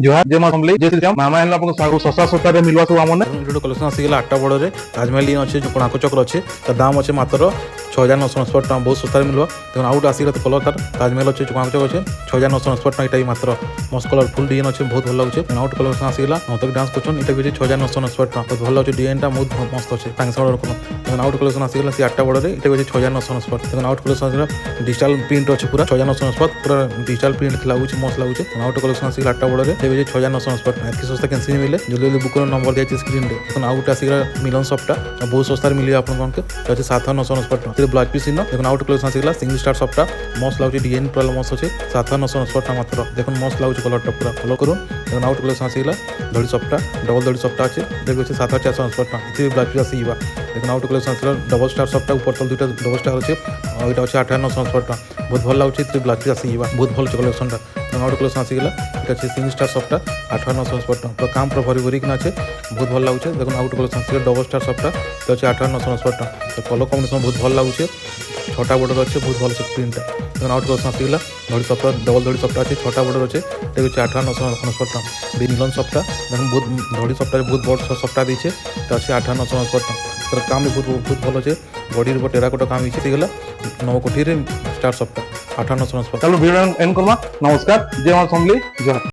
जोहार जय मां संभली जय श्री राम मामा एला आपको सागु सस्ता सस्ता रे मिलवा सब आमने जो कलेक्शन आसीगला 8टा बड़े ताजमहल इन अच्छे जो कोणार्क चक्र अच्छे तार दाम अच्छे मात्र 6,999 टका बहुत सस्ता मिलवा देखो आउट आसीगला तो कलर तार ताजमहल अच्छे जो कोणार्क चक्र अच्छे 6,999 टका ये मात्र मस्त कलरफुल डिजाइन अच्छे बहुत भल लगे आउट कलेक्शन आसीगला मत डांस करछन इटा भी 6,999 टका बहुत भल लगे डिजाइन बहुत मस्त अच्छे तांग साइड रखन देखो आउट कलेक्शन आसीगला से 8टा बड़े इटा भी 6,999 देखो आउट कलेक्शन आसीगला डिजिटल प्रिंट अच्छे पूरा 6,999 पूरा डिजिटल प्रिंट लागुचे मस्त लागुचे आउट कलेक्शन आसीगला 8टा बड़े इटा भी 6,999 टका एतकी सस्ता कैंसिल मिले जल्दी जल्दी बुक नंबर दिया स्क्रीन रे देखो आउट आसीगला मिलन शॉपटा बहुत सस्ता मिले आपन कोन के अच्छे 7,999 टका ब्लाउज पीस इन देखो आउट कलेक्शन आसीगला सिंगल स्टार शॉपटा मस्त लागुचे डिजाइन पूरा मस्त अच्छे 7,999 टका मात्र देखो मस्त लागुचे कलरटा पूरा फॉलो करू देखो आउट कलेक्शन आसीगला धड़ी शॉपटा डबल धड़ी शॉपटा अच्छे देखो 7,499 टका इति ब्लाउज पीस आसीबा देखो आउट कलेक्शन आसीगला डबल स्टार शॉपटा ऊपर तल दुटा डबल स्टार अच्छे और एटा अच्छे 8,999 टका बहुत भल लागुचे इति ब्लाउज पीस आसीबा बहुत भल कलेक्शनटा आउट कलेक्शन आसीगला এটা হচ্ছে সিঙ্গল স্টার শপটা 8,999 টাকা পুরো কাম পুরো ভরি ভরি কিনা আছে বহুত ভালো লাগুছে দেখুন আউট কলেকশন আছে ডবল স্টার শপটা এটা হচ্ছে 8,999 টাকা তো কলর কম্বিনেশন বহুত ভালো লাগুছে ছটা বর্ডর আছে বহুত ভালো আছে প্রিন্টটা দেখুন আউট কলেকশন আসিগলা ধড়ি শপটা ডবল ধড়ি শপটা আছে ছটা বর্ডর আছে এটা হচ্ছে 8,999 টাকা মিলন শপটা দেখুন বহুত ধড়ি শপটা বহুত বড় শপটা দিয়েছে এটা হচ্ছে 8,999 টাকা তার কাম বহুত বহুত ভালো আছে বডির উপর টেরাকোটা কাম হয়েছে এগুলা নবকোঠির স্টার শপটা 8,999 चलो वीडियो एंड करमा नमस्कार जय मां संभली जोहार।